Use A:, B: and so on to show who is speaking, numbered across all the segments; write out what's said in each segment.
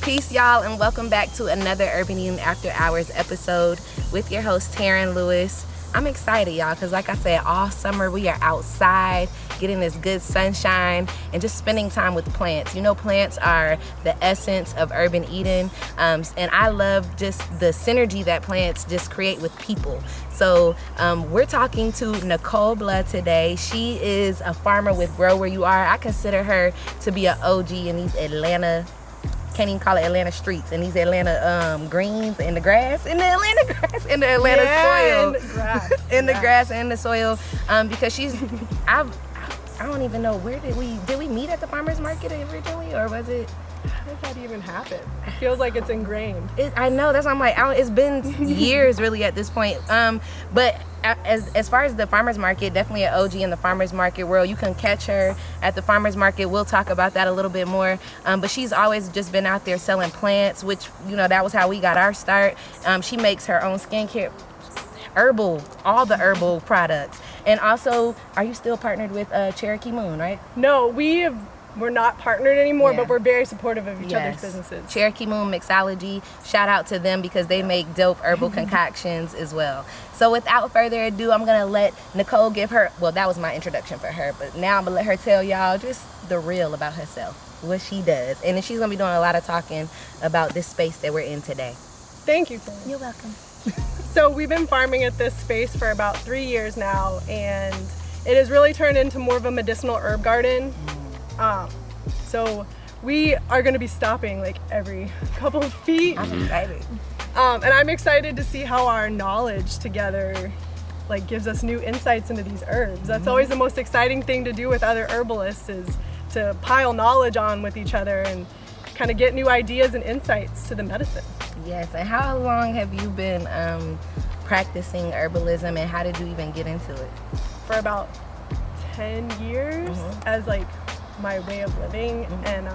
A: Peace, y'all, and welcome back to another Urban Eating After Hours episode with your host, Taryn Lewis. I'm excited, y'all, because like I said, all summer we are outside getting this good sunshine and just spending time with plants. You know, plants are the essence of urban eating, and I love just the synergy that plants just create with people. So we're talking to Nicole Bluh today. She is a farmer with Grow Where You Are. I consider her to be an OG in these Atlanta, can't even call it Atlanta streets, and these Atlanta greens in the grass, in the Atlanta grass, in the Atlanta soil,
B: in the grass,
A: in the grass and the soil, because she's, I don't even know, where did we meet at the farmer's market originally, or was it?
B: How did that even happen? It feels like it's ingrained.
A: I know, that's why I'm like, it's been years really at this point. But as far as the farmer's market, definitely an OG in the farmer's market world. You can catch her at the farmer's market. We'll talk about that a little bit more. But she's always just been out there selling plants, which, you know, that was how we got our start. She makes her own skincare, herbal, all the herbal products. And also, are you still partnered with Cherokee Moon, right?
B: No, we're not partnered anymore, but we're very supportive of each other's businesses.
A: Cherokee Moon Mixology, shout out to them because they make dope herbal concoctions as well. So without further ado, I'm gonna let Nicole give her, well, that was my introduction for her, but now I'm gonna let her tell y'all just the real about herself, what she does. And then she's gonna be doing a lot of talking about this space that we're in today.
B: Thank you, Tim.
A: You're welcome.
B: So we've been farming at this space for about 3 years now, and it has really turned into more of a medicinal herb garden. So we are going to be stopping like every couple of feet.
A: I'm excited.
B: And I'm excited to see how our knowledge together like gives us new insights into these herbs. That's always the most exciting thing to do with other herbalists, is to pile knowledge on with each other and kind of get new ideas and insights to the medicine.
A: Yes, and how long have you been practicing herbalism, and how did you even get into it?
B: For about 10 years as like my way of living, and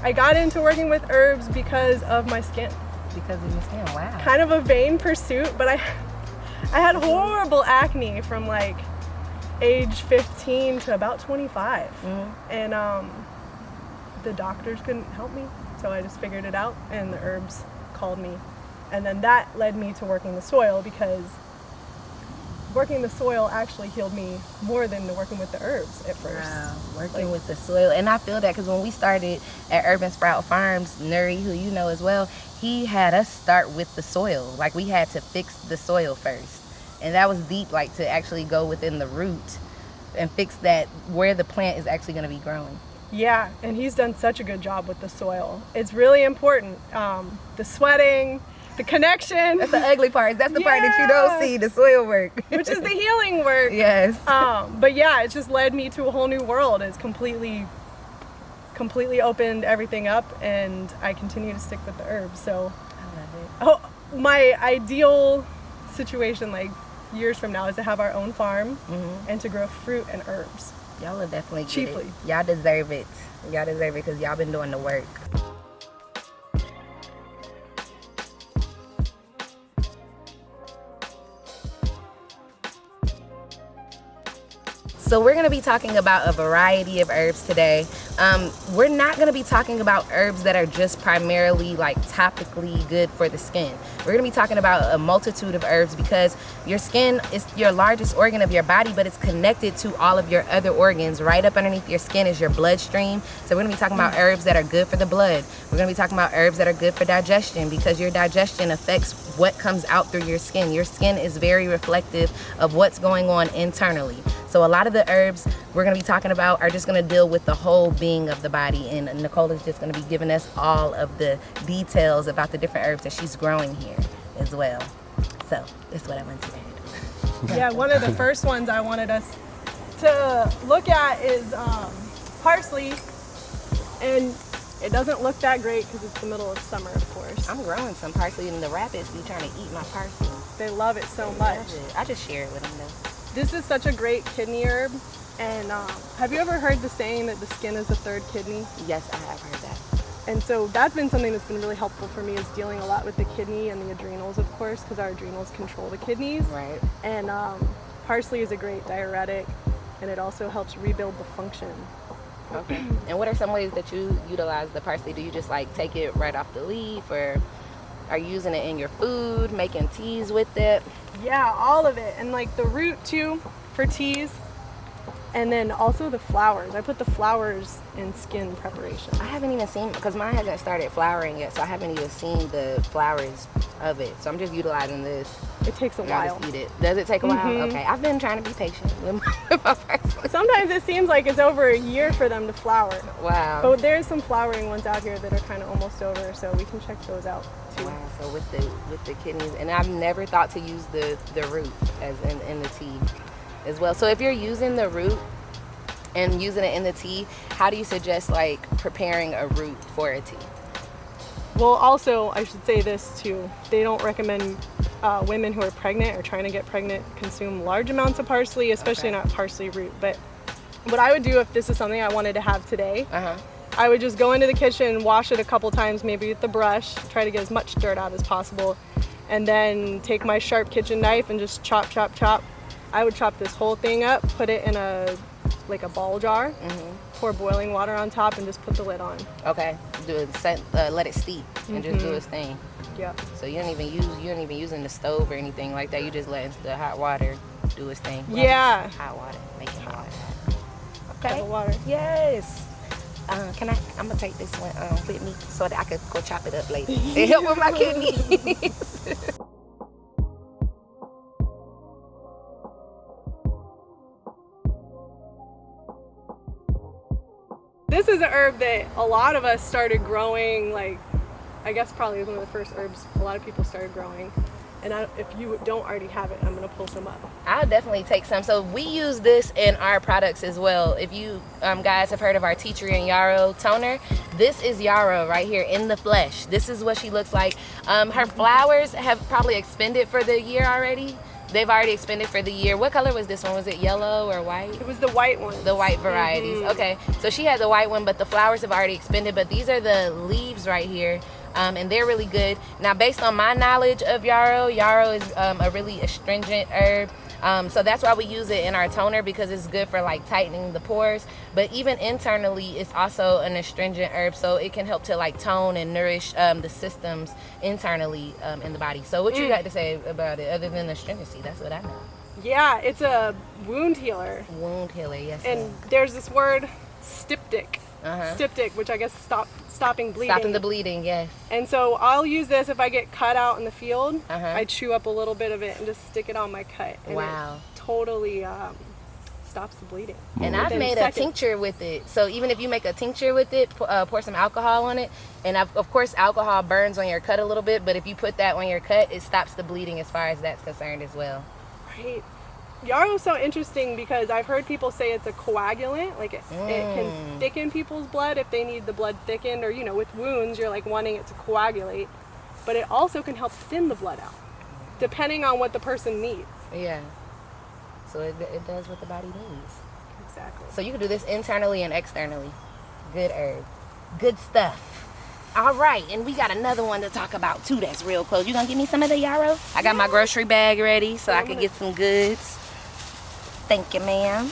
B: I got into working with herbs because of my skin.
A: Because of your skin, wow.
B: Kind of a vain pursuit, but I had horrible acne from like age 15 to about 25, and the doctors couldn't help me, so I just figured it out, and the herbs called me, and then that led me to working the soil, because working the soil actually healed me more than working with the herbs at first.
A: Wow, working with the soil. And I feel that because when we started at Urban Sprout Farms, Nuri, who you know as well, he had us start with the soil. Like, we had to fix the soil first. And that was deep, like, to actually go within the root and fix that where the plant is actually going to be growing.
B: Yeah, and he's done such a good job with the soil. It's really important. The sweating, the connection.
A: That's the ugly part. That's the part that you don't see, the soil work.
B: Which is the healing work.
A: Yes.
B: But yeah, it's just led me to a whole new world. It's completely opened everything up, and I continue to stick with the herbs. So
A: I love it.
B: Oh, my ideal situation, like years from now, is to have our own farm and to grow fruit and herbs.
A: Y'all will definitely get
B: Chiefly.
A: it. Y'all deserve it. Y'all deserve it because y'all been doing the work. So we're going to be talking about a variety of herbs today. We're not going to be talking about herbs that are just primarily like topically good for the skin. We're going to be talking about a multitude of herbs because your skin is your largest organ of your body, but it's connected to all of your other organs. Right up underneath your skin is your bloodstream. So we're going to be talking about herbs that are good for the blood. We're going to be talking about herbs that are good for digestion, because your digestion affects what comes out through your skin. Your skin is very reflective of what's going on internally. So a lot of the herbs we're going to be talking about are just going to deal with the whole being of the body, and Nicole is just going to be giving us all of the details about the different herbs that she's growing here as well. So that's what I went to add.
B: Yeah, one of the first ones I wanted us to look at is parsley, and it doesn't look that great because it's the middle of summer, of course.
A: I'm growing some parsley, and the rabbits be trying to eat my parsley.
B: They love it so much.
A: I just share it with them though.
B: This is such a great kidney herb, and have you ever heard the saying that the skin is the third kidney?
A: Yes, I have heard that.
B: And so that's been something that's been really helpful for me, is dealing a lot with the kidney and the adrenals, of course, because our adrenals control the kidneys.
A: Right.
B: And parsley is a great diuretic, and it also helps rebuild the function
A: Okay. And what are some ways that you utilize the parsley? Do you just like take it right off the leaf, or are you using it in your food, making teas with it?
B: Yeah, all of it. And like the root too for teas. And then also the flowers. I put the flowers in skin preparation.
A: I haven't even seen, because mine hasn't started flowering yet, so I haven't even seen the flowers of it. So I'm just utilizing this.
B: It takes a while.
A: Just eat it. Does it take a while? Okay. I've been trying to be patient with my parsley.
B: Sometimes it seems like it's over a year for them to flower.
A: Wow.
B: But there's some flowering ones out here that are kind of almost over, so we can check those out too.
A: Wow. So with the kidneys, and I've never thought to use the root as in the tea as well. So if you're using the root and using it in the tea, how do you suggest like preparing a root for a tea?
B: Well, also I should say this too. They don't recommend women who are pregnant or trying to get pregnant consume large amounts of parsley, especially not parsley root. But what I would do if this is something I wanted to have today, I would just go into the kitchen, wash it a couple times, maybe with the brush, try to get as much dirt out as possible, and then take my sharp kitchen knife and just chop, chop, chop. I would chop this whole thing up, put it in a ball jar, pour boiling water on top, and just put the lid on.
A: Okay. Let it steep and just do its thing.
B: Yeah.
A: So you don't even using the stove or anything like that. You just letting the hot water do its thing.
B: Yeah.
A: Hot water, making hot.
B: Okay. Water.
A: Yes. I'm gonna take this one with me so that I can go chop it up later and help with my kidneys.
B: This is an herb that a lot of us started growing, like, I guess probably one of the first herbs a lot of people started growing. And if you don't already have it, I'm going to pull some up.
A: I'll definitely take some. So we use this in our products as well. If you guys have heard of our Tea Tree and Yarrow toner, this is Yarrow right here in the flesh. This is what she looks like. Her flowers have probably expended for the year already. They've already expended for the year. What color was this one? Was it yellow or white?
B: It was the white one.
A: The white varieties. Okay, so she had the white one, but the flowers have already expended. But these are the leaves right here. And they're really good. Now, based on my knowledge of Yarrow is a really astringent herb. So that's why we use it in our toner, because it's good for like tightening the pores. But even internally, it's also an astringent herb, so it can help to like tone and nourish the systems internally in the body. So what you got to say about it, other than astringency? That's what I know.
B: Yeah, it's a wound healer.
A: Wound healer, yes.
B: And there's this word, styptic. Styptic, which I guess is stopping bleeding.
A: Stopping the bleeding, yes.
B: And so I'll use this if I get cut out in the field. I chew up a little bit of it and just stick it on my cut. And it totally stops the bleeding.
A: And I've made a tincture with it. So even if you make a tincture with it, pour some alcohol on it. And of course, alcohol burns on your cut a little bit, but if you put that on your cut, it stops the bleeding as far as that's concerned as well.
B: Right. Yarrow is so interesting because I've heard people say it's a coagulant, like it can thicken people's blood if they need the blood thickened, or with wounds you're like wanting it to coagulate, but it also can help thin the blood out depending on what the person needs.
A: Yeah. So it does what the body needs.
B: Exactly.
A: So you can do this internally and externally. Good herb. Good stuff. All right, and we got another one to talk about too that's real close. You gonna give me some of the Yarrow? I got my grocery bag ready so I can get some goods. Thank you, ma'am.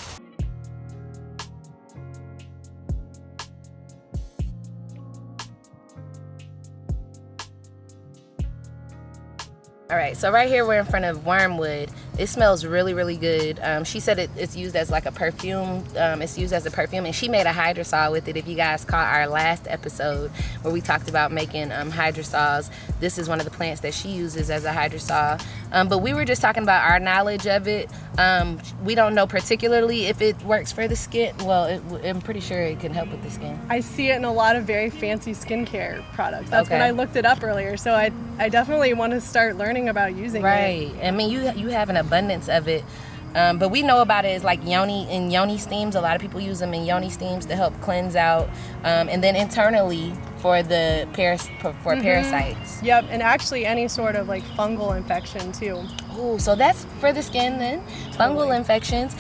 A: All right, so right here we're in front of Wormwood. It smells really, really good. She said it's used as like a perfume. It's used as a perfume, and she made a hydrosol with it. If you guys caught our last episode where we talked about making hydrosols, this is one of the plants that she uses as a hydrosol. But we were just talking about our knowledge of it. We don't know particularly if it works for the skin. Well, I'm pretty sure it can help with the skin.
B: I see it in a lot of very fancy skincare products. That's when I looked it up earlier. So I definitely want to start learning about using it.
A: Right. I mean, you have an abundance of it. But we know about it as like yoni steams. A lot of people use them in yoni steams to help cleanse out. And then internally for the parasites.
B: Yep, and actually any sort of like fungal infection too.
A: Oh, so that's for the skin then, fungal infections.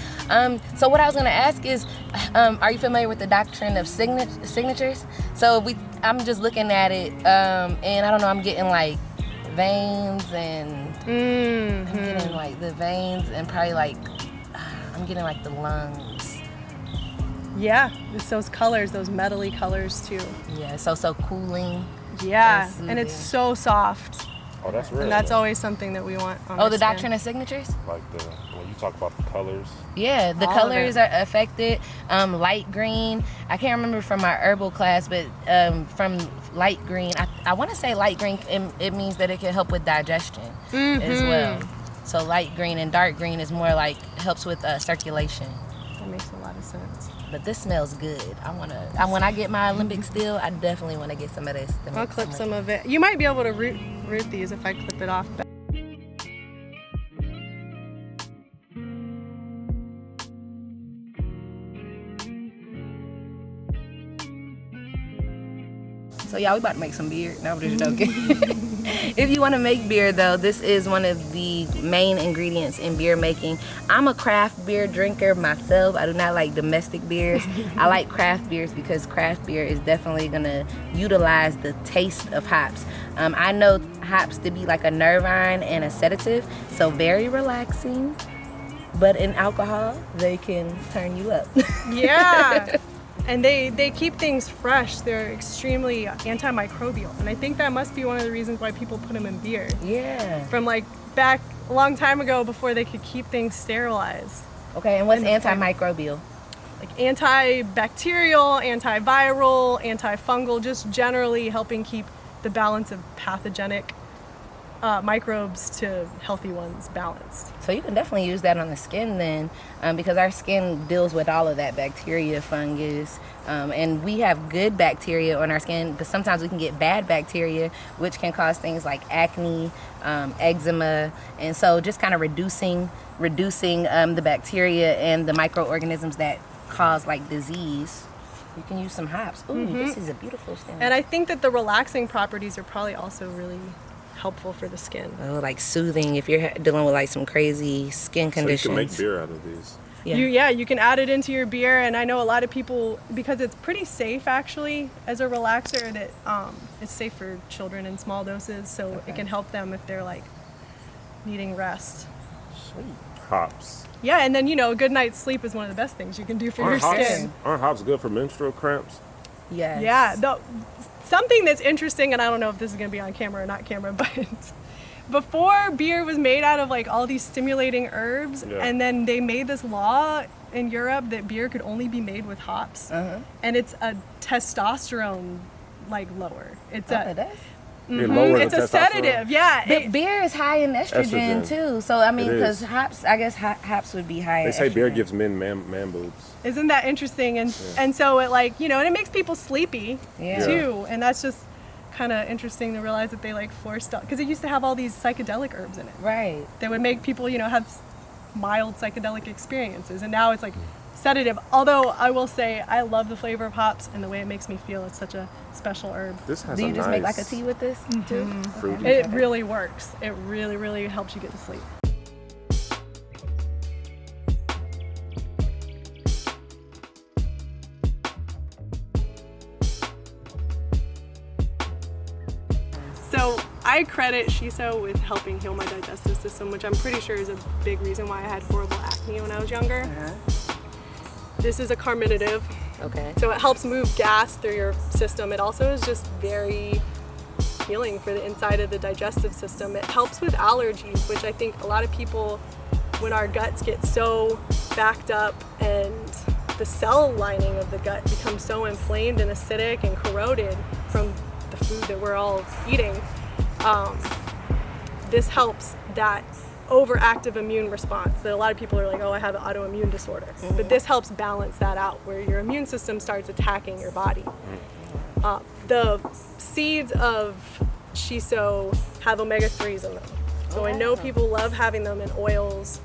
A: So what I was gonna ask is, are you familiar with the doctrine of signatures? So I'm just looking at it, and I don't know, I'm getting like veins and I'm getting like the veins and probably like I'm getting like the lungs.
B: Yeah, it's those colors, those metally colors too.
A: Yeah, so cooling.
B: Yeah,
A: and
B: and it's
A: soothing.
B: so soft.
C: Oh, that's rare.
B: And that's
C: then.
B: always something that we want on
A: Oh,
B: our
A: the
B: skin.
A: doctrine of signatures?
C: Like when you talk about the colors.
A: Yeah, the
B: All of
A: colors
B: it.
A: are affected. Light green. I can't remember from my herbal class, but from light green, I want to say light green, it means that it can help with digestion as well. So light green and dark green is more like helps with circulation.
B: That makes a lot of sense.
A: But this smells good. When I get my Olympic still, I definitely want to get some of this. to
B: I'll
A: make
B: clip
A: some
B: some of it. You might be able to root these if I clip it off.
A: So y'all, we about to make some beer. No, I'm just joking. If you want to make beer though, this is one of the main ingredients in beer making. I'm a craft beer drinker myself. I do not like domestic beers. I like craft beers because craft beer is definitely gonna utilize the taste of hops. I know hops to be like a nervine and a sedative, so very relaxing. But in alcohol, they can turn you up.
B: Yeah. And they keep things fresh. They're extremely antimicrobial. And I think that must be one of the reasons why people put them in beer.
A: Yeah.
B: From like back a long time ago before they could keep things sterilized.
A: Okay, and what's
B: And the
A: antimicrobial?
B: Like antibacterial, antiviral, antifungal, just generally helping keep the balance of pathogenic microbes to healthy ones balanced.
A: So you can definitely use that on the skin then, because our skin deals with all of that bacteria, fungus, and we have good bacteria on our skin, but sometimes we can get bad bacteria, which can cause things like acne, eczema, and so just kind of reducing the bacteria and the microorganisms that cause like disease. You can use some hops. Ooh, this is a beautiful stem.
B: And I think that the relaxing properties are probably also really helpful for the skin.
A: Oh, like soothing if you're dealing with like some crazy skin conditions.
C: So you can make beer out of these.
A: Yeah.
B: You can add it into your beer, and I know a lot of people, because it's pretty safe actually as a relaxer, that it's safe for children in small doses, so it can help them if they're like needing rest.
A: Sweet.
C: Hops.
B: Yeah, and then a good night's sleep is one of the best things you can do for your skin.
C: Aren't hops good for menstrual cramps?
A: Yes.
B: Yeah, something that's interesting, and I don't know if this is going to be on camera or not camera, but before beer was made out of like all these stimulating herbs, and then they made this law in Europe that beer could only be made with hops, and it's a testosterone like lower. It's it's a sedative, yeah.
A: But beer is high in estrogen too, so I mean, because hops, I guess hops would be high.
C: They say
A: estrogen.
C: beer gives men man boobs.
B: Isn't that interesting? And so it like and it makes people sleepy too, and that's just kind of interesting to realize that they like forced up, because it used to have all these psychedelic herbs in it.
A: Right.
B: That would make people have mild psychedelic experiences, and now it's like sedative. Although I will say I love the flavor of hops and the way it makes me feel. It's such a special herb.
C: This has
A: Do you
C: a
A: just
C: nice
A: make like a tea with this too?
C: fruity.
B: It really works. It really, really helps you get to sleep. So I credit Shiso with helping heal my digestive system, which I'm pretty sure is a big reason why I had horrible acne when I was younger. This is a carminative.
A: Okay.
B: So it helps move gas through your system. It also is just very healing for the inside of the digestive system. It helps with allergies, which I think a lot of people, when our guts get so backed up and the cell lining of the gut becomes so inflamed and acidic and corroded from the food that we're all eating, this helps that overactive immune response that a lot of people are like, oh, I have an autoimmune disorder. But this helps balance that out, where your immune system starts attacking your body. The seeds of Shiso have omega-3s in them. So I know people love having them in oils.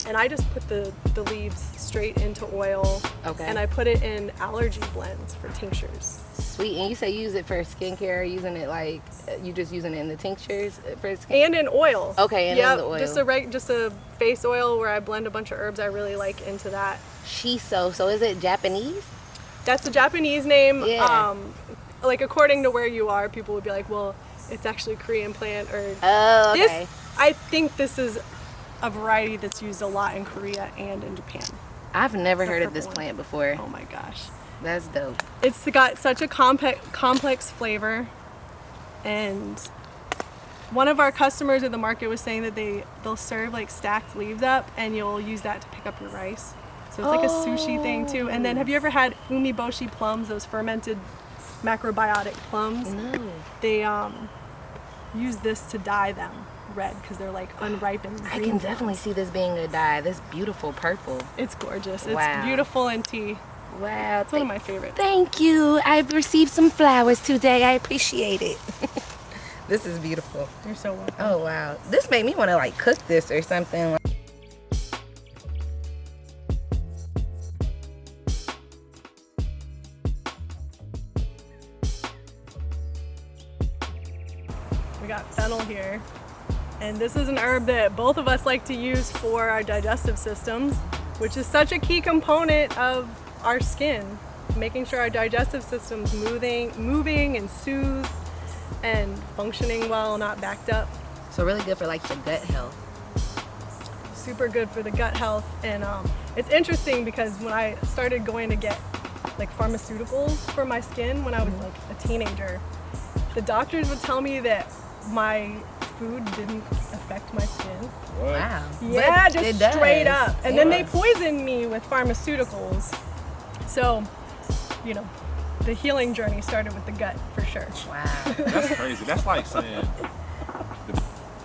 B: And I just put the leaves straight into oil.
A: Okay.
B: And I put it in allergy blends for tinctures.
A: Sweet. And you say use it for skincare, using it like, you just using it in the tinctures for skin?
B: And in oil.
A: Okay, and in the oil.
B: Just a face oil where I blend a bunch of herbs I really like into that.
A: Shiso. So is it Japanese?
B: That's the Japanese name.
A: Yeah.
B: Like according to where you are, people would be like, well, it's actually a Korean plant, or
A: Oh, okay.
B: I think this is a variety that's used a lot in Korea and in Japan.
A: I've never heard of
B: purple
A: this
B: one.
A: plant before.
B: Oh my gosh.
A: That's dope.
B: It's got such a complex flavor, and one of our customers at the market was saying that they'll serve like stacked leaves up, and you'll use that to pick up your rice. So it's like a sushi thing too. And then have you ever had umeboshi plums, those fermented macrobiotic plums?
A: No.
B: They use this to dye them red because they're like unripened green.
A: I can definitely see this being a dye. This beautiful purple.
B: It's gorgeous.
A: Wow.
B: It's beautiful in tea.
A: Wow.
B: It's one of my favorites.
A: Thank you. I've received some flowers today. I appreciate it. This is beautiful.
B: You're so welcome.
A: Oh wow. This made me want to like cook this or something.
B: We got fennel here, and this is an herb that both of us like to use for our digestive systems, which is such a key component of our skin, making sure our digestive system's moving and soothed and functioning well, not backed up.
A: So really good for like the gut health.
B: Super good for the gut health. And it's interesting because when I started going to get like pharmaceuticals for my skin when I was like a teenager, the doctors would tell me that my food didn't affect my skin.
A: Wow.
B: Yeah,
A: But
B: just
A: it does.
B: straight up. And then they
C: Yes.
B: poisoned me with pharmaceuticals. So, you know, the healing journey started with the gut for sure.
A: Wow.
C: That's crazy. That's like saying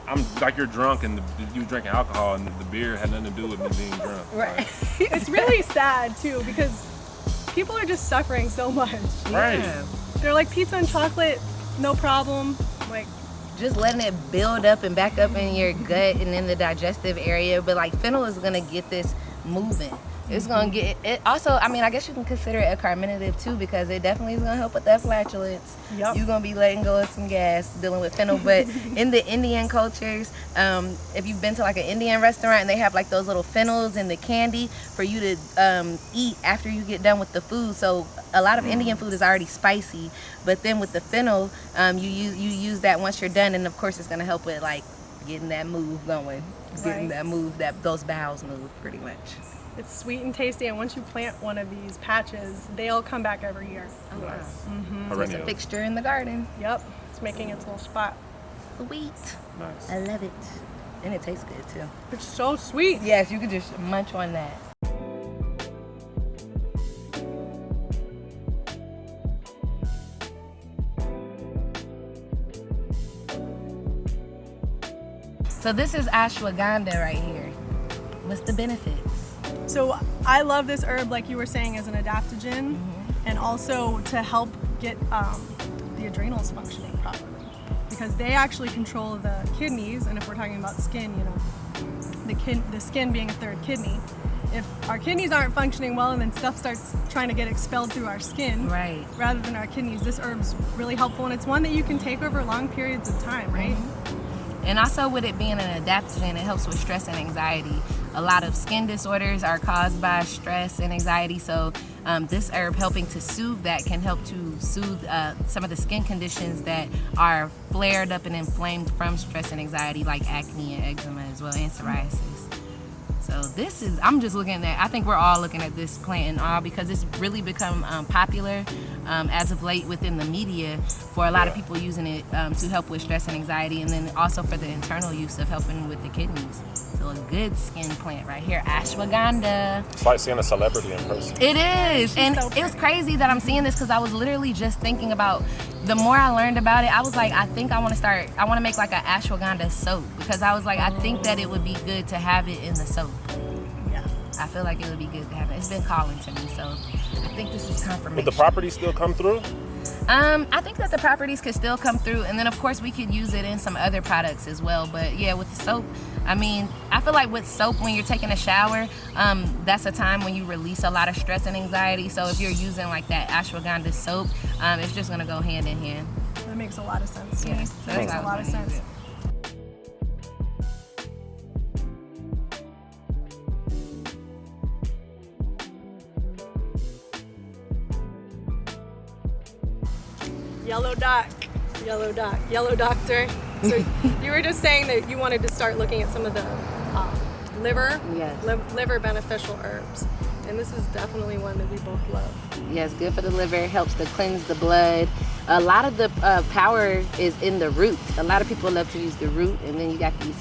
C: I'm like you're drunk and you drinking alcohol and the beer had nothing to do with me being drunk.
A: Right.
B: It's really sad too because people are just suffering so much.
C: Right.
A: Yeah.
B: They're like pizza and chocolate, no problem. Like,
A: Just letting it build up and back up in your gut and in the digestive area. But like fennel is gonna get this moving. It's gonna get it. Also, I mean, I guess you can consider it a carminative too because it definitely is gonna help with that flatulence.
B: Yep.
A: You're gonna be letting go of some gas dealing with fennel. But in the Indian cultures, if you've been to like an Indian restaurant and they have like those little fennels in the candy for you to eat after you get done with the food. So a lot of Indian food is already spicy, but then with the fennel, you use that once you're done, and of course it's gonna help with like getting that move going, getting
B: Right.
A: that move, those bowels move pretty much.
B: it's sweet and tasty, and once you plant one of these patches, they'll come back every year.
A: Oh wow.
C: Nice.
A: So it's a
C: Perennial.
A: fixture in the garden.
B: Yep, it's making its little spot.
A: Sweet.
C: Nice.
A: I love it. And it tastes good too.
B: It's so sweet.
A: Yes, you could just munch on that. So this is ashwagandha right here. What's the benefits?
B: So I love this herb, like you were saying, as an adaptogen, and also to help get the adrenals functioning properly, because they actually control the kidneys. And if we're talking about skin, you know, the skin being a third kidney. If our kidneys aren't functioning well, and then stuff starts trying to get expelled through our skin,
A: Right.
B: rather than our kidneys, this herb's really helpful, and it's one that you can take over long periods of time, right?
A: And also with it being an adaptogen, it helps with stress and anxiety. A lot of skin disorders are caused by stress and anxiety, so this herb helping to soothe that can help to soothe some of the skin conditions that are flared up and inflamed from stress and anxiety, like acne and eczema as well, and psoriasis. So this is, I'm just looking at, I think we're all looking at this plant in awe because it's really become popular as of late within the media for a lot of people using it to help with stress and anxiety, and then also for the internal use of helping with the kidneys. So a good skin plant right here, ashwagandha.
C: It's like seeing a celebrity in person.
A: It is, and
B: so
A: it was crazy that I'm seeing this because I was literally just thinking about, the more I learned about it, I was like, I think I want to make like an ashwagandha soap, because I was like, I think that it would be good to have it in the soap.
B: Yeah.
A: I feel like it would be good to have it. It's been calling to me, so I think this is confirmation.
C: Would the properties still come through?
A: I think that the properties could still come through, and then of course we could use it in some other products as well. But yeah, with the soap, I mean, I feel like with soap, when you're taking a shower, that's a time when you release a lot of stress and anxiety. So if you're using like that ashwagandha soap, it's just gonna go hand in hand.
B: That makes a lot of sense to
A: Yeah,
B: me.
A: so
B: That makes
A: that's
B: a
A: how I
B: lot of
A: was gonna use
B: sense.
A: it.
B: Yellow doctor. So you were just saying that you wanted to start looking at some of the liver
A: Yes.
B: liver beneficial herbs. and this is definitely one that we both love.
A: Yes, good for the liver, helps to cleanse the blood. A lot of the power is in the root. A lot of people love to use the root, and then you got these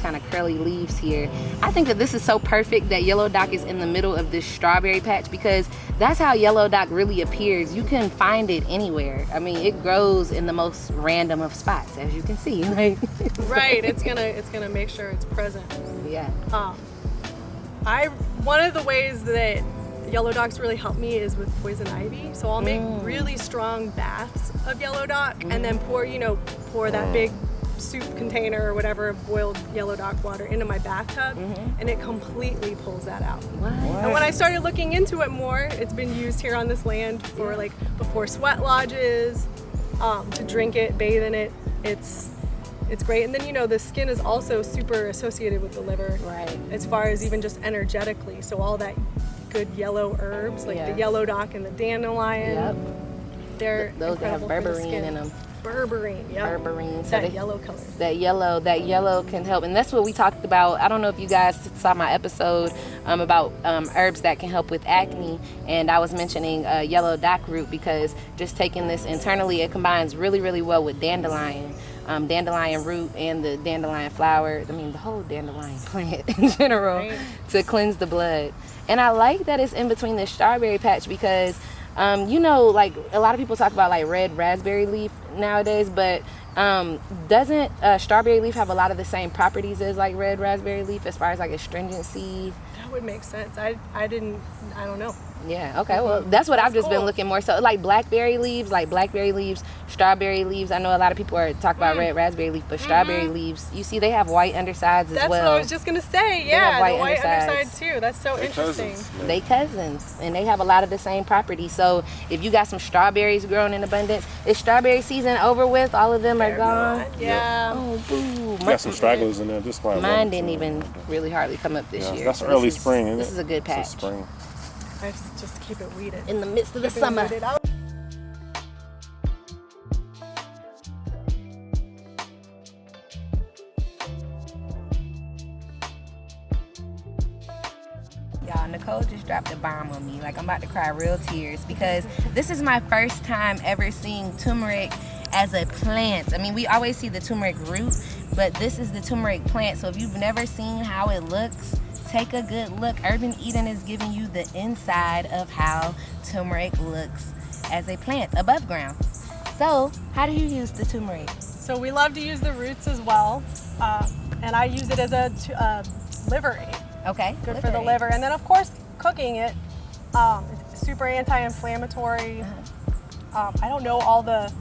A: kind of curly leaves here. I think that this is so perfect that yellow dock is in the middle of this strawberry patch, because that's how yellow dock really appears. You can find it anywhere. I mean, it grows in the most random of spots, as you can see. Like,
B: right, it's gonna make sure it's present.
A: Yeah.
B: One of the ways that yellow docks really help me is with poison ivy. So I'll make really strong baths of yellow dock and then pour that big soup container or whatever of boiled yellow dock water into my bathtub, and it completely pulls that out.
A: What?
B: And when I started looking into it more, it's been used here on this land for like before sweat lodges, to drink it, bathe in it. It's great. And then, the skin is also super associated with the liver.
A: Right.
B: As far as even just energetically. So all that good yellow herbs, like the yellow dock and the dandelion, they're
A: those that have
B: incredible for the
A: berberine
B: skin.
A: in them.
B: Berberine, yeah.
A: Berberine. So
B: That yellow color.
A: That yellow can help. And that's what we talked about. I don't know if you guys saw my episode about herbs that can help with acne. And I was mentioning yellow dock root, because just taking this internally, it combines really, really well with dandelion. Dandelion root and the dandelion flower, the whole dandelion plant in general, to cleanse the blood. And I like that it's in between this strawberry patch, because like a lot of people talk about like red raspberry leaf nowadays, but doesn't strawberry leaf have a lot of the same properties as like red raspberry leaf as far as like astringency?
B: That would make sense. I don't know.
A: Yeah, okay, well, that's what I've just been looking more so, like blackberry leaves, strawberry leaves. I know a lot of people are talking about red raspberry leaf, but strawberry leaves, you see they have white undersides as well.
B: That's what I was just going to say, yeah, the white underside too. That's so interesting.
A: They cousins, and they have a lot of the same properties. So if you got some strawberries growing in abundance, is strawberry season over with? All of them are gone?
B: Yeah.
A: Oh, boo.
D: Got some stragglers in there. Just
A: mine didn't even really hardly come up this year.
D: That's early spring, isn't it?
A: This is a good patch.
D: It's spring.
B: I just keep it weeded.
A: In the midst of the summer. Y'all, Nicole just dropped a bomb on me. Like, I'm about to cry real tears, because this is my first time ever seeing turmeric as a plant. I mean, we always see the turmeric root, but this is the turmeric plant. So if you've never seen how it looks, take a good look. Urban Eden is giving you the inside of how turmeric looks as a plant above ground. So, how do you use the turmeric?
B: So we love to use the roots as well, and I use it as a liver aid.
A: Okay.
B: Good for the liver. And then, of course, cooking it, it's super anti-inflammatory. I don't know all the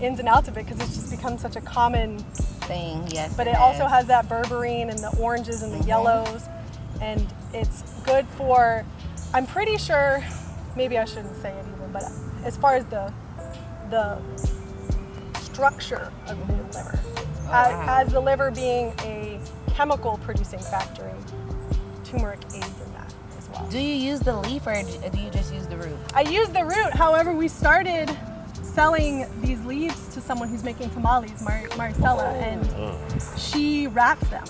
B: ins and outs of it, because it's just become such a common
A: thing. Yes.
B: But it also has that berberine and the oranges and the yellows. And it's good for, I'm pretty sure, maybe I shouldn't say it even, but as far as the structure of the liver, as the liver being a chemical producing factory, turmeric aids in that as well.
A: Do you use the leaf, or do you just use the root?
B: I use the root. However, we started selling these leaves to someone who's making tamales, Maricela, and she wraps them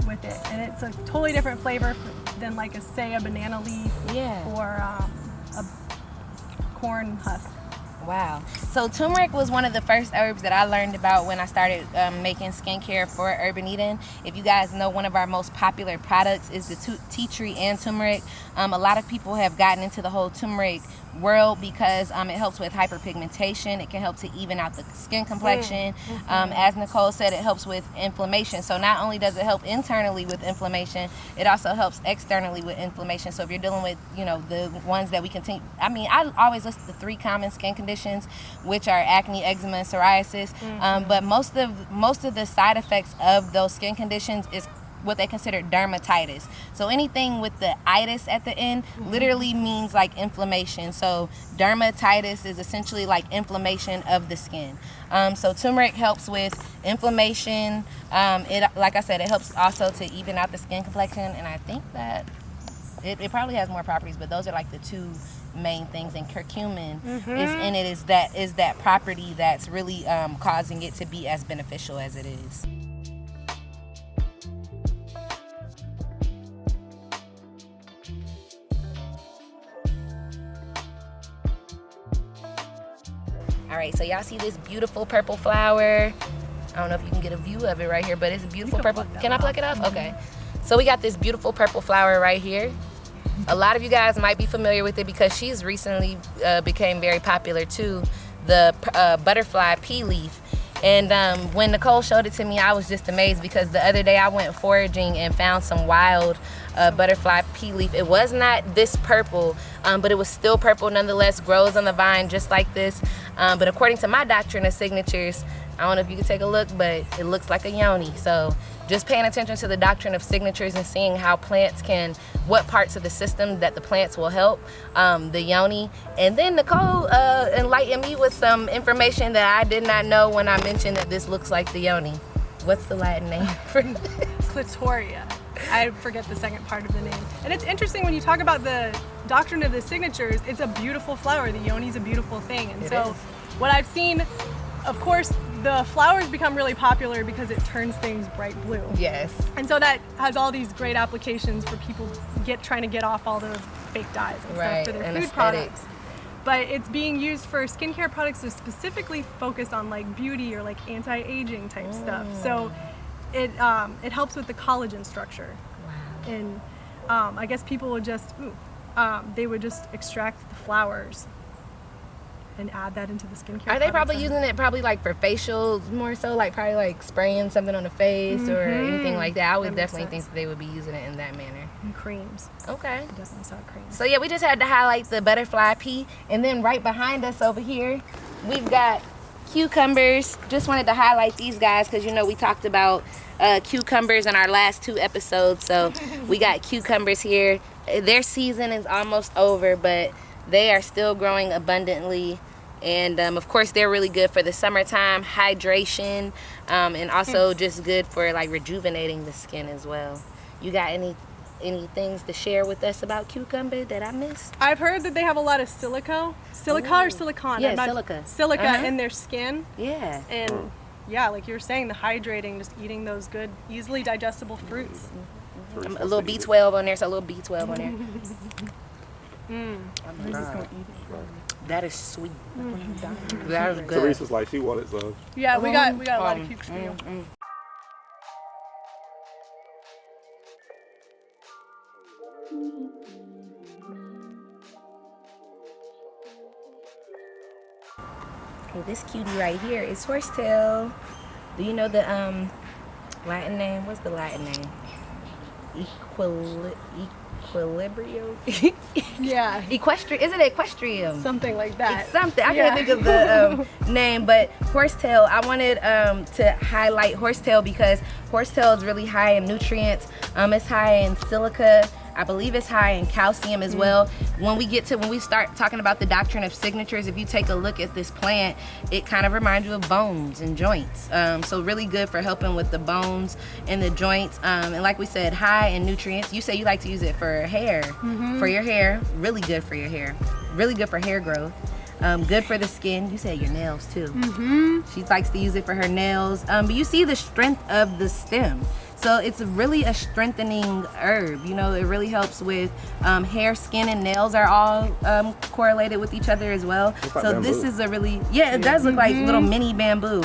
B: with it, and it's a totally different flavor than like a banana leaf or a corn husk.
A: Wow. So turmeric was one of the first herbs that I learned about when I started making skincare for Urban Eden. If you guys know, one of our most popular products is the tea tree and turmeric. A lot of people have gotten into the whole turmeric world because it helps with hyperpigmentation. It can help to even out the skin complexion. As Nicole said, it helps with inflammation. So not only does it help internally with inflammation, it also helps externally with inflammation. So if you're dealing with, the ones that we continue, I always list the 3 common skin conditions, which are acne, eczema, and psoriasis. But most of the side effects of those skin conditions is what they consider dermatitis. So anything with the itis at the end literally means like inflammation. So dermatitis is essentially like inflammation of the skin. So turmeric helps with inflammation. It, like I said, it helps also to even out the skin complexion. And I think that it probably has more properties, but those are like the 2 main things. And curcumin is in it, is that property that's really causing it to be as beneficial as it is. right, so y'all see this beautiful purple flower. I don't know if you can get a view of it right here, but it's a beautiful purple. Can I pluck it off? Okay. So we got this beautiful purple flower right here. A lot of you guys might be familiar with it because she's recently became very popular too, the butterfly pea leaf. And when Nicole showed it to me, I was just amazed because the other day I went foraging and found some wild butterfly pea leaf. It was not this purple, but it was still purple nonetheless, grows on the vine just like this. But according to my doctrine of signatures, I don't know if you can take a look, but it looks like a yoni. So just paying attention to the doctrine of signatures and seeing how plants can, what parts of the system that the plants will help, the yoni. And then Nicole enlightened me with some information that I did not know when I mentioned that this looks like the yoni. What's the Latin name for this?
B: Clitoria. I forget the second part of the name. And it's interesting when you talk about the doctrine of the signatures, it's a beautiful flower. The yoni's a beautiful thing. And so what I've seen, of course, the flowers become really popular because it turns things bright blue.
A: Yes.
B: And so that has all these great applications for people trying to get off all the fake dyes and stuff for their food products. But it's being used for skincare products to specifically focus on like beauty or like anti-aging type stuff. So it helps with the collagen structure. Wow. And I guess people would just they would just extract the flowers and add that into the skincare.
A: Are they probably using it like for facials more so, like probably like spraying something on the face or anything like that? I would definitely think that they would be using it in that manner.
B: And creams.
A: Okay.
B: I definitely saw creams.
A: So yeah, we just had to highlight the butterfly pea, and then right behind us over here, we've got cucumbers. Just wanted to highlight these guys because you know we talked about cucumbers in our last 2 episodes. So we got cucumbers here. Their season is almost over, but they are still growing abundantly. And of course they're really good for the summertime hydration, and also just good for like rejuvenating the skin as well. You got any things to share with us about cucumber that I missed?
B: I've heard that they have a lot of silica or silicon.
A: Yeah, silica
B: in their skin.
A: Yeah.
B: And yeah, like you were saying, the hydrating, just eating those good, easily digestible fruits.
A: A little B12 on there, so a little B12 on there.
B: I'm just gonna eat it.
A: That is sweet. That is good.
D: Teresa's like she wanted some.
B: Yeah, we got a lot of cukes for you.
A: Okay, this cutie right here is Horsetail. Do you know the Latin name? What's the Latin name? Equilibrio?
B: Yeah.
A: Equestrium. Is it equestrium?
B: Something like that.
A: It's something. I can't think of the name, but Horsetail. I wanted to highlight Horsetail because Horsetail is really high in nutrients. It's high in silica. I believe it's high in calcium as well. When we start talking about the doctrine of signatures, if you take a look at this plant, it kind of reminds you of bones and joints. So really good for helping with the bones and the joints. And like we said, high in nutrients. You say you like to use it for hair, for your hair. Really good for your hair. Really good for hair growth. Good for the skin. You said your nails too. She likes to use it for her nails. But you see the strength of the stem. So it's really a strengthening herb. You know, it really helps with hair, skin, and nails are all correlated with each other as well.
D: Like
A: so
D: bamboo.
A: this is a really, it does look like little mini bamboo.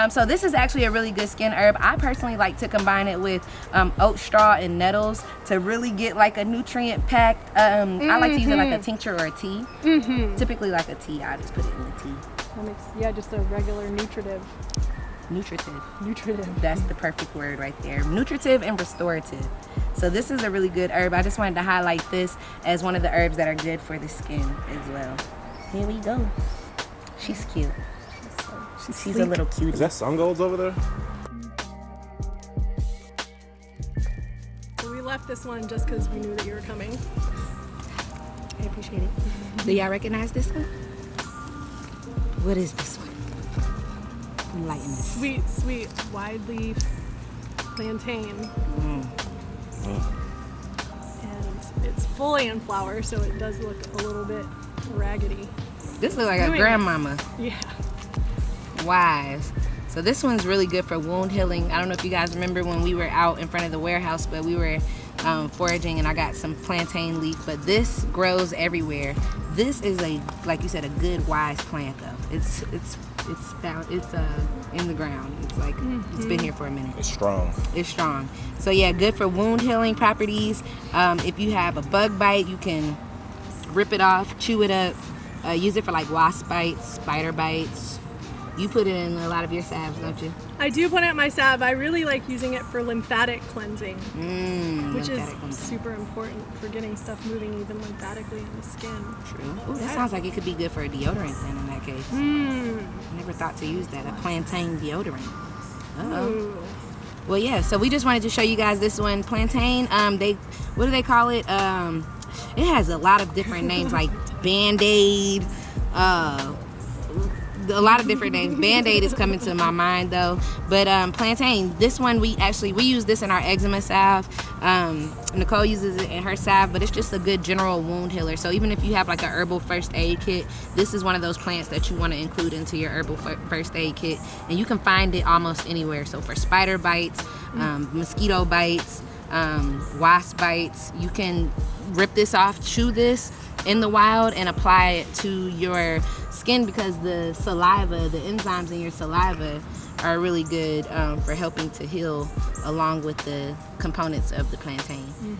A: So this is actually a really good skin herb. I personally like to combine it with oat straw and nettles to really get like a nutrient packed. I like to use it like a tincture or a tea. Typically like a tea, I just put it in the tea.
B: That makes, just a regular nutritive.
A: Nutritive. That's the perfect word right there. Nutritive and restorative. So this is a really good herb. I just wanted to highlight this as one of the herbs that are good for the skin as well. Here we go. She's cute. She's a little cutie.
D: Is that sun golds over there?
B: So we left this one just because we knew that you were coming.
A: I appreciate it. Do y'all recognize this one? What is this one? Enlighten us.
B: Sweet wide leaf plantain. And it's fully in flower, so it does look a little bit raggedy.
A: This looks like a grandmama.
B: Yeah.
A: Wise. So this one's really good for wound healing. I don't know if you guys remember when we were out in front of the warehouse, but we were foraging and I got some plantain leaf, but this grows everywhere. This is like you said, a good wise plant though. It's It's found. It's in the ground. It's like it's been here for a minute.
C: It's strong.
A: It's strong. So yeah, good for wound healing properties. If you have a bug bite, you can rip it off, chew it up, use it for like wasp bites, spider bites. You put it in a lot of your salves, don't you?
B: I do put it in my salve. I really like using it for lymphatic cleansing, which is super important for getting stuff moving even lymphatically in the skin.
A: True. Ooh, that sounds like it could be good for a deodorant then in that case. Never thought to use that, a plantain deodorant. Uh-oh. Well, yeah, so we just wanted to show you guys this one. Plantain, what do they call it? It has a lot of different names like Band-Aid, a lot of different names. Band-Aid is coming to my mind though, but plantain, this one we use this in our eczema salve. Nicole uses it in her salve, but it's just a good general wound healer. So even if you have like a herbal first aid kit, this is one of those plants that you want to include into your herbal first aid kit, and you can find it almost anywhere. So for spider bites, mosquito bites, wasp bites, you can rip this off, chew this in the wild, and apply it to your skin, because the saliva, the enzymes in your saliva are really good for helping to heal along with the components of the plantain.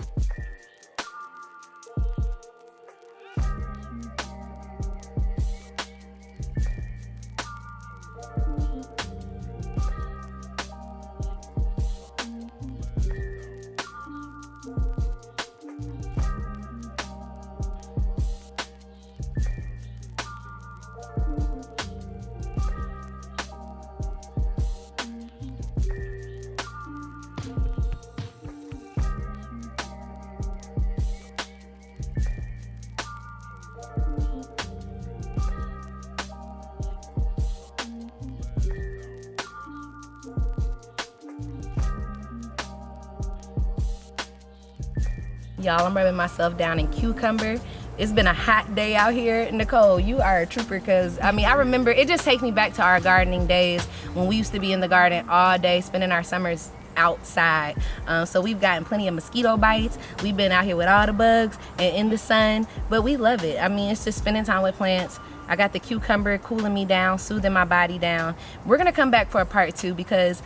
A: Y'all, I'm rubbing myself down in cucumber. It's been a hot day out here. Nicole, you are a trooper, because I mean, I remember, it just takes me back to our gardening days when we used to be in the garden all day, spending our summers outside. So we've gotten plenty of mosquito bites. We've been out here with all the bugs and in the sun, but we love it. I mean, it's just spending time with plants. I got the cucumber cooling me down, soothing my body down. We're gonna come back for a part 2, because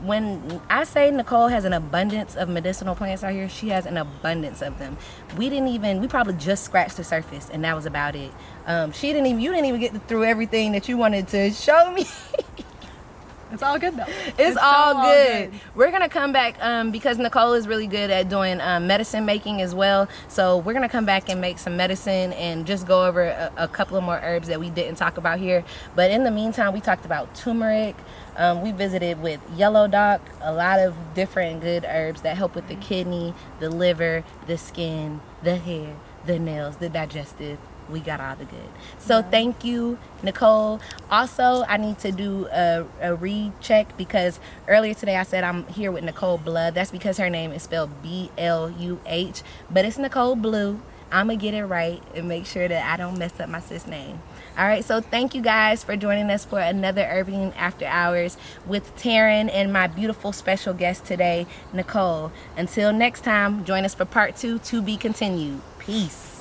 A: when I say Nicole has an abundance of medicinal plants out here, she has an abundance of them. We probably just scratched the surface, and that was about it. You didn't even get through everything that you wanted to show me.
B: It's all good though.
A: It's all good. We're gonna come back because Nicole is really good at doing medicine making as well. So we're gonna come back and make some medicine and just go over a couple of more herbs that we didn't talk about here. But in the meantime, we talked about turmeric. We visited with yellow dock, a lot of different good herbs that help with the kidney, the liver, the skin, the hair, the nails, the digestive. We got all the good. So thank you, Nicole. Also, I need to do a recheck, because earlier today I said I'm here with Nicole Bluh. That's because her name is spelled B-L-U-H, but it's Nicole Bluh. I'm gonna get it right and make sure that I don't mess up my sis name. All right, so thank you guys for joining us for another Urban After Hours with Taryn and my beautiful special guest today, Nicole. Until next time, join us for part 2 to be continued. Peace.